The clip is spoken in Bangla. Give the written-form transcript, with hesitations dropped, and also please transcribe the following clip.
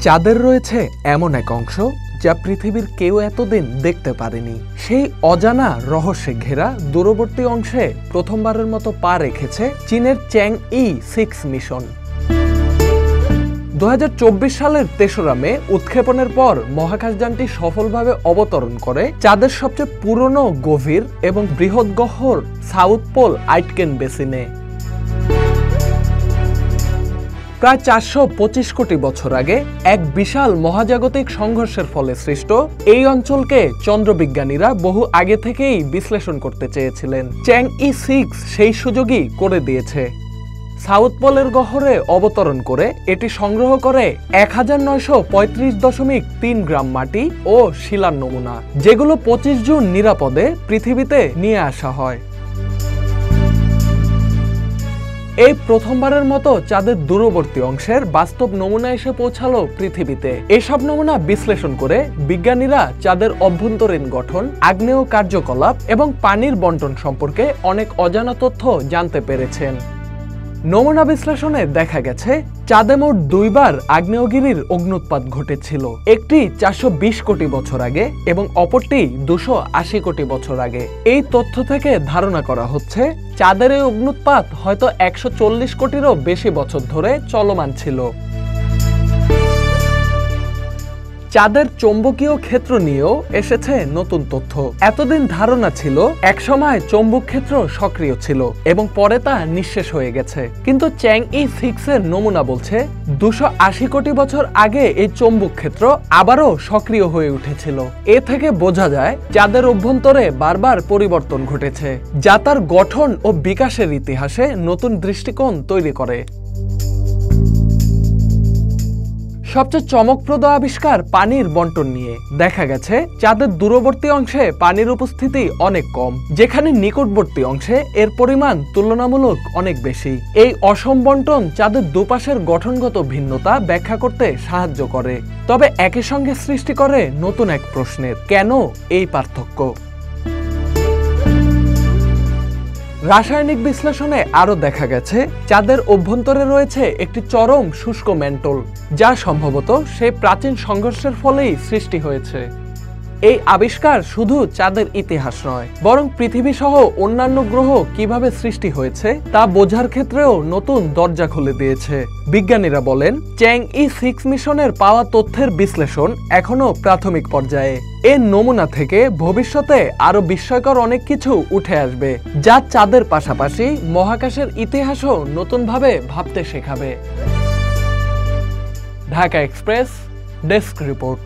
চাঁদের রয়েছে এমন এক অংশ যা পৃথিবীর কেউ এতদিন দেখতে পারেনি। সেই অজানা রহস্যে ঘেরা দূরবর্তী অংশে প্রথমবারের মতো পা রেখেছে চীনের চ্যাংই-6 মিশন। 2024 সালের 3রা মে উৎক্ষেপণের পর মহাকাশযানটি সফলভাবে অবতরণ করে চাঁদের সবচেয়ে পুরনো, গভীর এবং বৃহৎ গহ্বর সাউথ পোল আইটকেন বেসিনে। প্রায় 425 কোটি বছর আগে এক বিশাল মহাজাগতিক সংঘর্ষের ফলে সৃষ্ট এই অঞ্চলকে চন্দ্রবিজ্ঞানীরা বহু আগে থেকেই বিশ্লেষণ করতে চেয়েছিলেন। চ্যাংই-6 সেই সুযোগই করে দিয়েছে। সাউথ পোলের গহ্বরে অবতরণ করে এটি সংগ্রহ করে 1935.3 গ্রাম মাটি ও শিলার নমুনা, যেগুলো 25 জুন নিরাপদে পৃথিবীতে নিয়ে আসা হয়। এই প্রথমবারের মতো চাঁদের দূরবর্তী অংশের বাস্তব নমুনা এসে পৌঁছালো পৃথিবীতে। এসব নমুনা বিশ্লেষণ করে বিজ্ঞানীরা চাঁদের অভ্যন্তরীণ গঠন, আগ্নেয় কার্যকলাপ এবং পানির বণ্টন সম্পর্কে অনেক অজানা তথ্য জানতে পেরেছেন। নমুনা বিশ্লেষণে দেখা গেছে চাঁদে মোট 2বার আগ্নেয়গিরির অগ্ন্যুৎপাত ঘটেছিল, একটি 420 কোটি বছর আগে এবং অপরটি 280 কোটি বছর আগে। এই তথ্য থেকে ধারণা করা হচ্ছে চাঁদের এই অগ্ন্যুৎপাত হয়তো 140 কোটিরও বেশি বছর ধরে চলমান ছিল। চাঁদের চৌম্বকীয় ক্ষেত্র নিয়েও এসেছে নতুন তথ্য। এতদিন ধারণা ছিল একসময় চৌম্বক ক্ষেত্র সক্রিয় ছিল এবং পরে তা নিঃশেষ হয়ে গেছে, কিন্তু চ্যাংই-6 এর নমুনা বলছে 280 কোটি বছর আগে এই চৌম্বক ক্ষেত্র আবারও সক্রিয় হয়ে উঠেছিল। এ থেকে বোঝা যায় চাঁদের অভ্যন্তরে বারবার পরিবর্তন ঘটেছে, যা তার গঠন ও বিকাশের ইতিহাসে নতুন দৃষ্টিকোণ তৈরি করে। সবচেয়ে চমকপ্রদ আবিষ্কার পানির বণ্টন নিয়ে। দেখা গেছে চাঁদের দূরবর্তী অংশে পানির উপস্থিতি অনেক কম, যেখানে নিকটবর্তী অংশে এর পরিমাণ তুলনামূলক অনেক বেশি। এই অসম বণ্টন চাঁদের দুপাশের গঠনগত ভিন্নতা ব্যাখ্যা করতে সাহায্য করে, তবে একই সঙ্গে সৃষ্টি করে নতুন এক প্রশ্নের, কেন এই পার্থক্য? রাসায়নিক বিশ্লেষণে আরও দেখা গেছে চাঁদের অভ্যন্তরে রয়েছে একটি চরম শুষ্ক ম্যান্টল, যা সম্ভবত সেই প্রাচীন সংঘর্ষের ফলেই সৃষ্টি হয়েছে। এই আবিষ্কার শুধু চাঁদের ইতিহাস নয়, বরং পৃথিবী সহ অন্যান্য গ্রহ কিভাবে সৃষ্টি হয়েছে তা বোঝার ক্ষেত্রেও নতুন দরজা খুলে দিয়েছে। বিজ্ঞানীরা বলেন, চ্যাংই-6 মিশনের পাওয়া তথ্যের বিশ্লেষণ এখনো প্রাথমিক পর্যায়ে। এর নমুনা থেকে ভবিষ্যতে আরো বিস্ময়কর অনেক কিছু উঠে আসবে, যা চাঁদের পাশাপাশি মহাকাশের ইতিহাসও নতুনভাবে ভাবতে শেখাবে। Dhaka express, desk report.